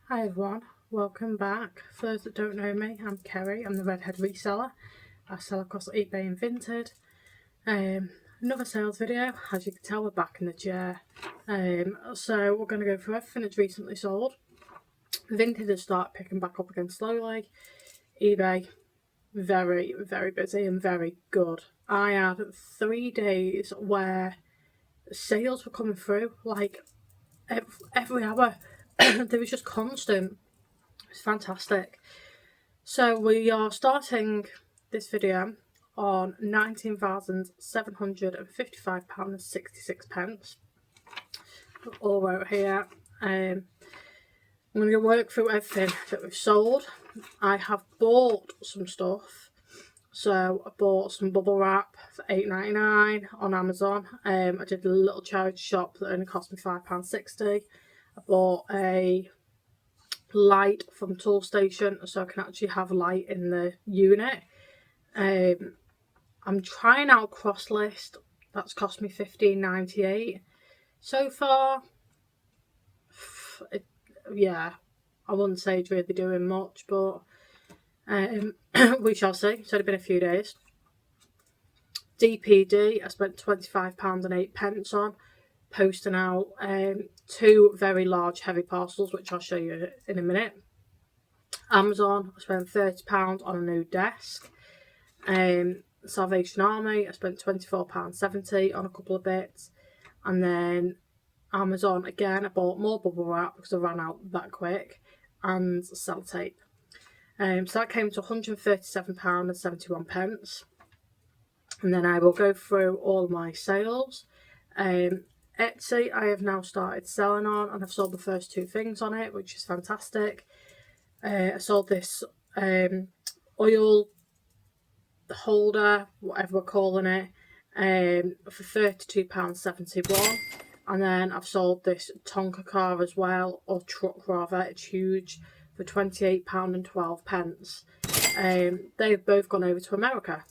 Hi everyone, welcome back. For those that don't know me, I'm Kerry. I'm the redhead reseller. I sell across eBay and Vinted. Another sales video. As you can tell, we're back in the chair. So we're going to go through everything that's recently sold. Vinted has started picking back up again slowly. eBay, very, very busy and very good. I had 3 days where sales were coming through like every hour. They was just constant. It's fantastic. So we are starting this video on £19,755.66. All right here. I'm going to work through everything that we've sold. I have bought some stuff. So I bought some bubble wrap for £8.99 on Amazon. I did a little charity shop that only cost me £5.60. I bought a light from Toolstation so I can actually have light in the unit. I'm trying out Crosslist. That's cost me $15.98 so far. Yeah, I wouldn't say it's really doing much, but we shall see. It's only been a few days. DPD, I spent £25.08 on, posting out 2 very large heavy parcels, which I'll show you in a minute. Amazon, I spent £30 on a new desk. Salvation Army, I spent £24.70 on a couple of bits. And then Amazon, again, I bought more bubble wrap because I ran out that quick, and sellotape. So that came to £137.71. And then I will go through all my sales. Etsy, I have now started selling on, and I've sold the first 2 things on it, which is fantastic. I sold this oil holder, whatever we're calling it, for £32.71. And then I've sold this Tonka car as well, or truck rather, it's huge, for £28.12. They've both gone over to America,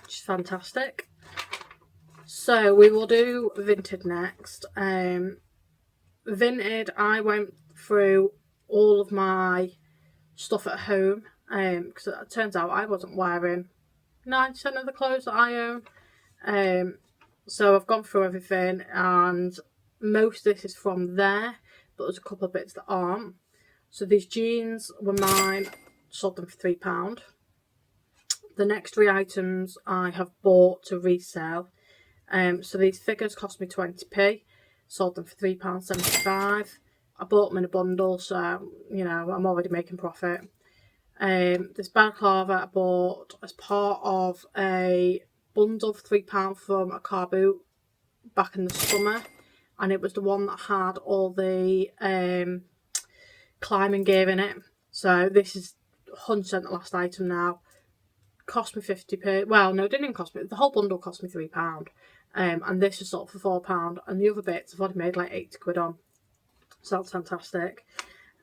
which is fantastic. So we will do Vinted next. Vinted, I went through all of my stuff at home, because it turns out I wasn't wearing 9% of the clothes that I own. So I've gone through everything, and most of this is from there, but there's a couple of bits that aren't. So these jeans were mine, sold them for £3. The next 3 items I have bought to resell. So these figures cost me 20p, sold them for £3.75. I bought them in a bundle, so you know I'm already making profit. This balaclava I bought as part of a bundle for £3 from a car boot back in the summer, and it was the one that had all the climbing gear in it. So this is 100% the last item now. Cost me 50p. Well, no, it didn't even cost me. The whole bundle cost me £3. And this is sold for £4, and the other bits I've already made like 80 quid on. So that's fantastic.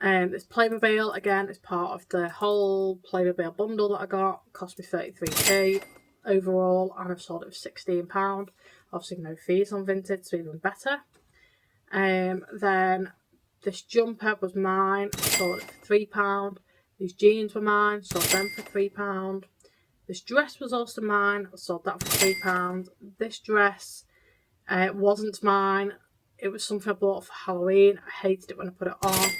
This Playmobil, again, is part of the whole Playmobil bundle that I got. Cost me 33p overall, and I've sold it for £16. Obviously no fees on Vinted, so even better. Then this jumper was mine, sold it for £3. These jeans were mine, sold them for £3. This dress was also mine, I sold that for £3. This dress wasn't mine. It was something I bought for Halloween. I hated it when I put it on.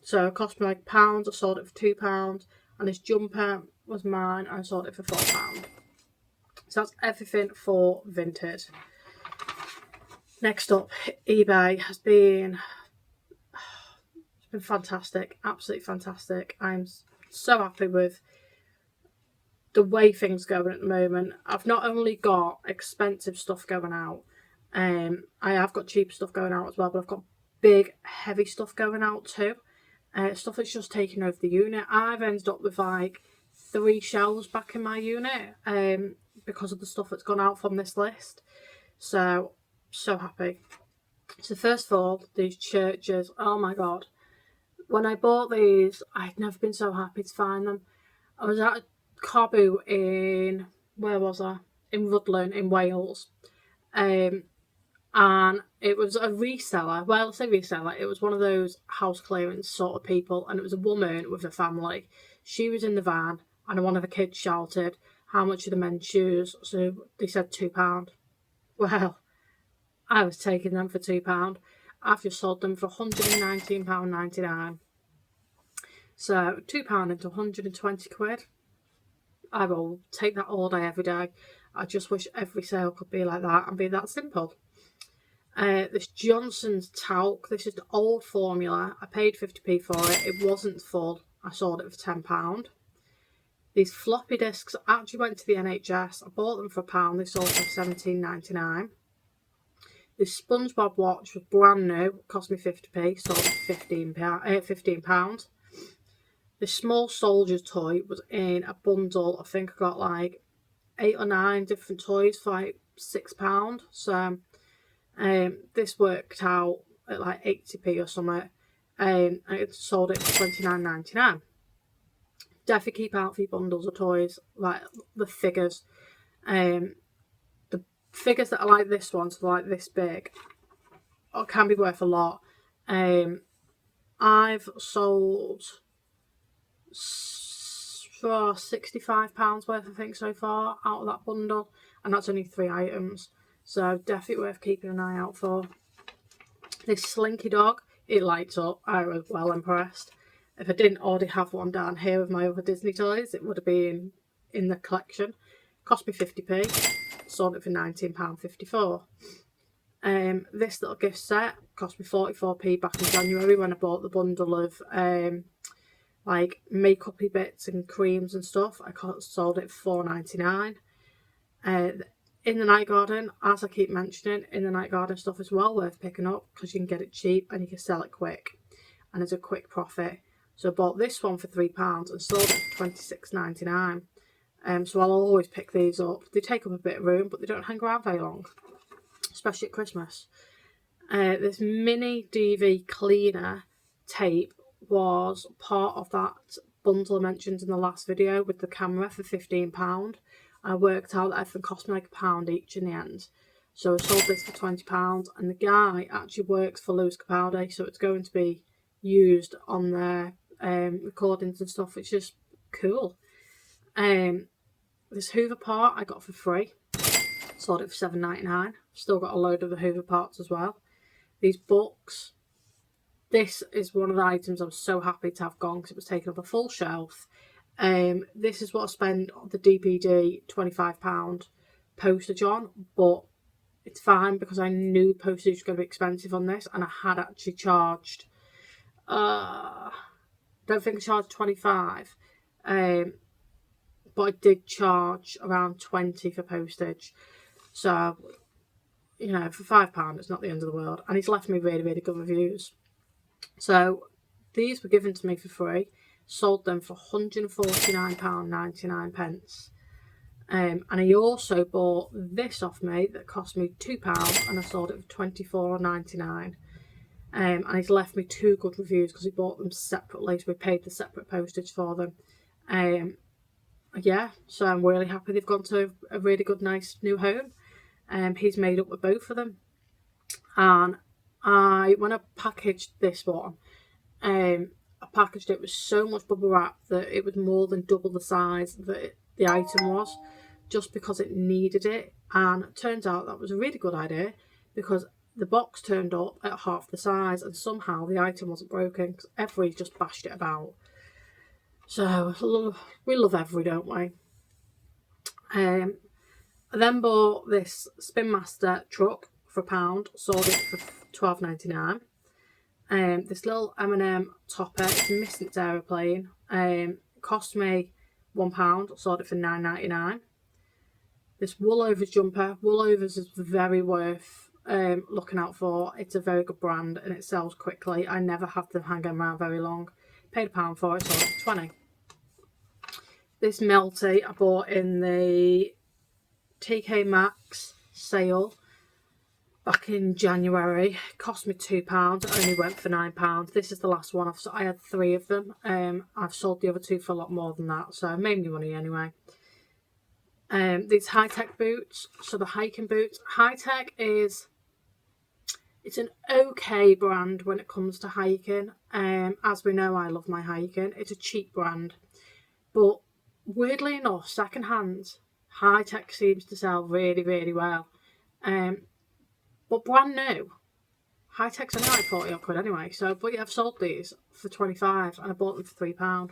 So it cost me like £1. I sold it for £2. And this jumper was mine, and I sold it for £4. So that's everything for Vinted. Next up, eBay has been fantastic, absolutely fantastic. I'm so happy with the way things are going at the moment. I've not only got expensive stuff going out, I have got cheap stuff going out as well, but I've got big, heavy stuff going out too. Stuff that's just taken over the unit. I've ended up with like 3 shelves back in my unit because of the stuff that's gone out from this list. So happy. So first of all, these churches, oh my god. When I bought these, I'd never been so happy to find them. I was at a car boot in, where was I? In Rutland in Wales. and it was a reseller. Well, I say reseller, it was one of those house clearance sort of people, and it was a woman with a family. She was in the van, and one of the kids shouted, "How much are the men's shoes?" So they said £2. Well, I was taking them for £2. I've just sold them for £119.99. So £2 into 120 quid. I will take that all day, every day. I just wish every sale could be like that and be that simple. This Johnson's talc, this is the old formula. I paid 50p for it. It wasn't full. I sold it for £10. These floppy disks actually went to the NHS. I bought them for £1. They sold for £17.99. This SpongeBob watch was brand new. Cost me 50p. Sold it for £15. This small soldier's toy was in a bundle. I think I got like 8 or 9 different toys for like £6. So this worked out at like 80p or something. I sold it for £29.99. Definitely keep out for your bundles of toys, like the figures. The figures that are like this one, so like this big, can be worth a lot. I've sold for £65 worth, I think, so far out of that bundle, and that's only 3 items, so definitely worth keeping an eye out for. This Slinky dog, it lights up. I was well impressed. If I didn't already have one down here with my other Disney toys, it would have been in the collection. Cost me 50p. Sold it for £19.54. This little gift set cost me 44p back in January when I bought the bundle of like makeup-y bits and creams and stuff. I sold it for £4.99. In the night garden, as I keep mentioning, in the night garden stuff is well worth picking up because you can get it cheap and you can sell it quick, and it's a quick profit. So I bought this one for £3 and sold it for £26.99. So I'll always pick these up. They take up a bit of room, but they don't hang around very long, especially at Christmas. This mini DV cleaner tape was part of that bundle I mentioned in the last video with the camera for £15. I worked out that everything cost me like £1 each in the end. So I sold this for £20, and the guy actually works for Lewis Capaldi, so it's going to be used on their recordings and stuff, which is cool. This Hoover part I got for free. Sold it for £7.99. Still got a load of the Hoover parts as well. These books. This is one of the items I'm so happy to have gone because it was taking up a full shelf. This is what I spent on the DPD £25 postage on, but it's fine because I knew postage was going to be expensive on this, and I had actually charged, don't think I charged 25, but I did charge around 20 for postage. So, you know, for £5 it's not the end of the world, and he's left me really, really good reviews. So these were given to me for free. Sold them for £149.99. And he also bought this off me that cost me £2, and I sold it for £24.99. And he's left me 2 good reviews because he bought them separately, so we paid the separate postage for them. Yeah, so I'm really happy they've gone to a really good, nice new home. He's made up with both of them. And when I packaged this one, I packaged it with so much bubble wrap that it was more than double the size that the item was, just because it needed it. And it turns out that was a really good idea because the box turned up at half the size and somehow the item wasn't broken because Every just bashed it about. So we love Every, don't we? I then bought this Spin Master truck for £1, sold it for £12.99. This little M&M topper, it's missing its aeroplane. Cost me £1, sold it for £9.99. This Woolovers jumper, Woolovers is very worth looking out for. It's a very good brand and it sells quickly. I never have them hanging around very long. Paid £1 for it, sold it for £20. This Melty I bought in the TK Maxx sale back in January. Cost me £2. It only went for £9. This is the last one. I had 3 of them. I've sold the other 2 for a lot more than that, so I made me money anyway. These high-tech boots, so the hiking boots. High-tech is It's an okay brand when it comes to hiking. As we know, I love my hiking. It's a cheap brand, but weirdly enough, second hand high tech seems to sell really, really well. Um, but brand new high tech's only like 40 odd quid anyway. So, but yeah, I've sold these for 25 and I bought them for £3.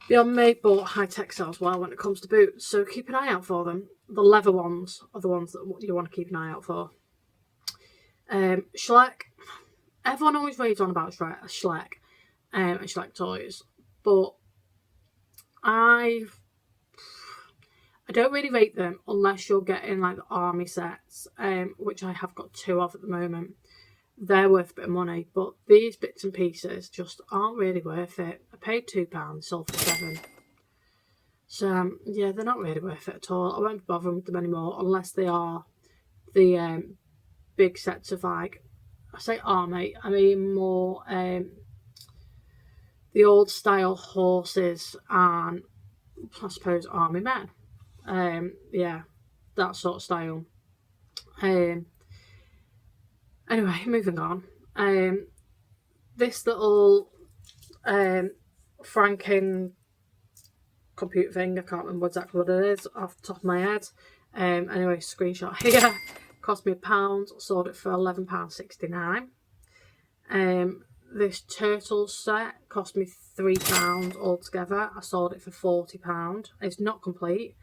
Beyond me bought high tech sells well when it comes to boots, so keep an eye out for them. The leather ones are the ones that you want to keep an eye out for. Schleck. Everyone always raves on about Schleck and Schleck toys, but I don't really rate them unless you're getting like the army sets, which I have got 2 of at the moment. They're worth a bit of money, but these bits and pieces just aren't really worth it. I paid £2, sold for 7. So yeah, they're not really worth it at all. I won't bother with them anymore unless they are the big sets of, like, I say army, I mean more the old style horses and I suppose army men. Yeah, that sort of style. Anyway, moving on. This little Franken computer thing, I can't remember exactly what it is off the top of my head. Anyway, screenshot here. Cost me £1, sold it for £11.69. This turtle set cost me £3 altogether. I sold it for £40. It's not complete,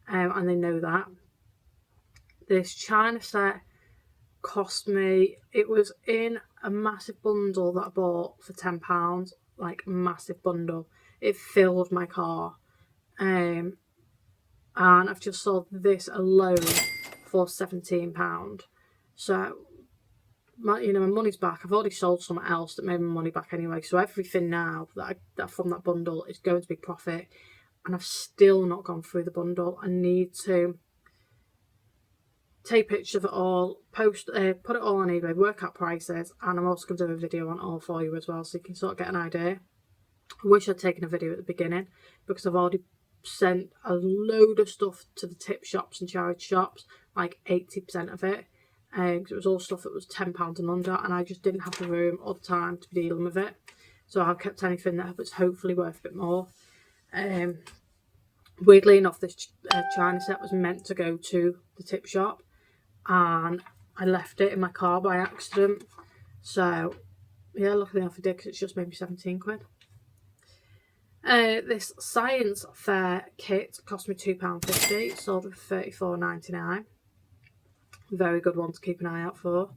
and they know that. This China set cost me, it was in a massive bundle that I bought for £10, like a massive bundle. It filled my car. And I've just sold this alone for £17. So my money's back. I've already sold something else that made my money back anyway. So everything now that from that bundle is going to be profit, and I've still not gone through the bundle. I need to take pictures of it all, put it all on eBay, work out prices, and I'm also going to do a video on it all for you as well, so you can sort of get an idea. I wish I'd taken a video at the beginning because I've already sent a load of stuff to the tip shops and charity shops, like 80% of it. Because it was all stuff that was £10 and under, and I just didn't have the room or the time to be dealing with it. So I've kept anything that was hopefully worth a bit more. Weirdly enough, this China set was meant to go to the tip shop, and I left it in my car by accident. So yeah, luckily enough I did, because it's just made me 17 quid. This science fair kit cost me £2.50, sold for £34.99. Very good one to keep an eye out for.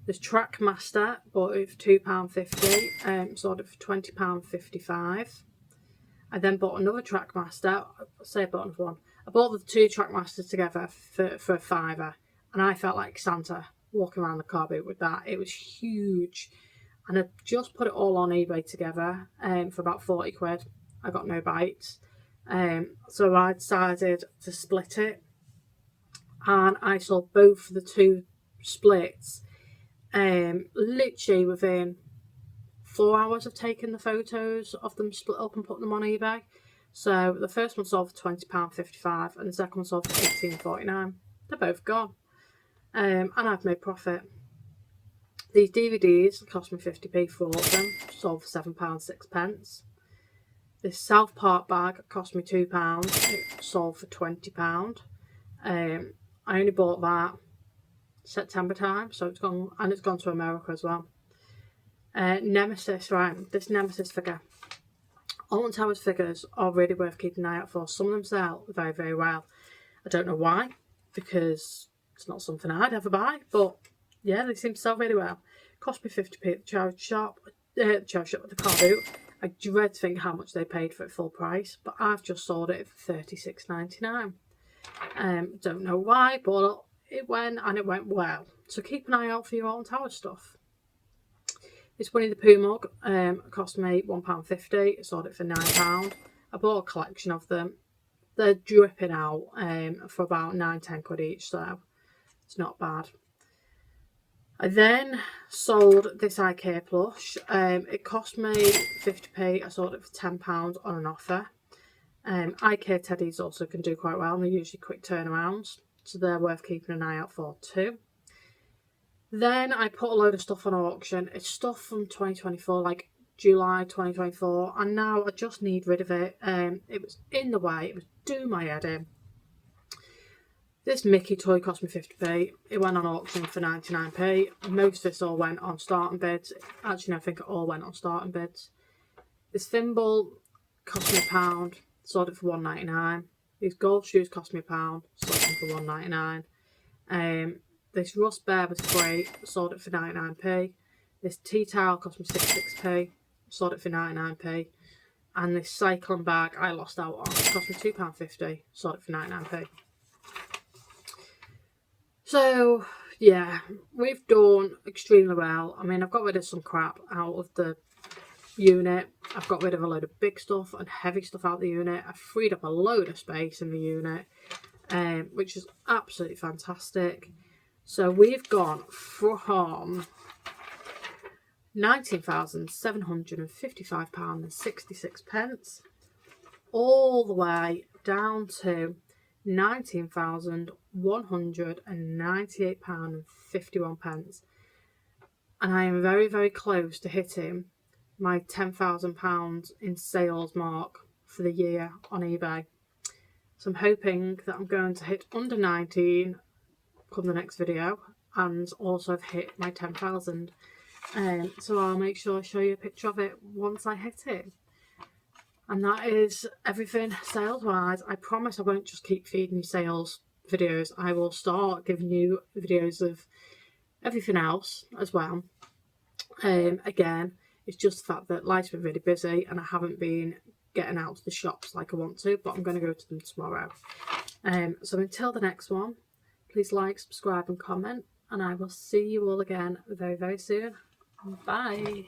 This Trackmaster, bought it for £2.50, sold it for £20.55. I then bought another Trackmaster. I bought another one. I bought the 2 Trackmasters together for £5, and I felt like Santa walking around the car boot with that. It was huge, and I just put it all on eBay together for about 40 quid. I got no bites, so I decided to split it, and I sold both the 2 splits literally within 4 hours of taking the photos of them split up and putting them on eBay. So the first one sold for £20.55 and the second one sold for £18.49. They're both gone, and I've made profit. These DVDs cost me 50p for all of them, sold for £7.06. This South Park bag cost me £2, it sold for £20. I only bought that September time, so it's gone to America as well. Nemesis, right? This Nemesis figure. Alton Towers figures are really worth keeping an eye out for. Some of them sell very, very well. I don't know why, because it's not something I'd ever buy, but yeah, they seem to sell really well. Cost me 50p at the charity shop, at the car boot. I dread to think how much they paid for it full price, but I've just sold it for £36.99. Don't know why, but it went, and it went well. So keep an eye out for your Alton Towers stuff. This Winnie the Pooh mug cost me £1.50. I sold it for £9. I bought a collection of them. They're dripping out for about 9-10 quid each, so it's not bad. I then sold this IKEA plush. It cost me 50p. I sold it for £10 on an offer. IKEA teddies also can do quite well, and they're usually quick turnarounds, so they're worth keeping an eye out for too. Then I put a load of stuff on auction. It's stuff from 2024, like July 2024, and now I just need rid of it. It was in the way, it was doing my head in. This Mickey toy cost me 50p. It went on auction for 99p. Most of this all went on starting bids. Actually, no, I think it all went on starting bids. This thimble cost me £1. Sold it for £1.99. These golf shoes cost me £1. Sold them for £1.99. This rust bear was free. Sold it for 99p. This tea towel cost me 66p. Sold it for 99p. And this cycling bag I lost out on. It cost me £2.50. Sold it for 99p. So, yeah, we've done extremely well. I mean, I've got rid of some crap out of the unit. I've got rid of a load of big stuff and heavy stuff out of the unit. I've freed up a load of space in the unit, which is absolutely fantastic. So we've gone from £19,755.66 all the way down to £19,198.51, and I am very, very close to hitting my £10,000 in sales mark for the year on eBay. So I'm hoping that I'm going to hit under 19 come the next video, and also have hit my 10,000. So I'll make sure I show you a picture of it once I hit it. And that is everything sales wise. I promise I won't just keep feeding you sales videos. I will start giving you videos of everything else as well. Again, it's just the fact that life's been really busy and I haven't been getting out to the shops like I want to, but I'm going to go to them tomorrow. So until the next one, please like, subscribe and comment, and I will see you all again very, very soon. Bye.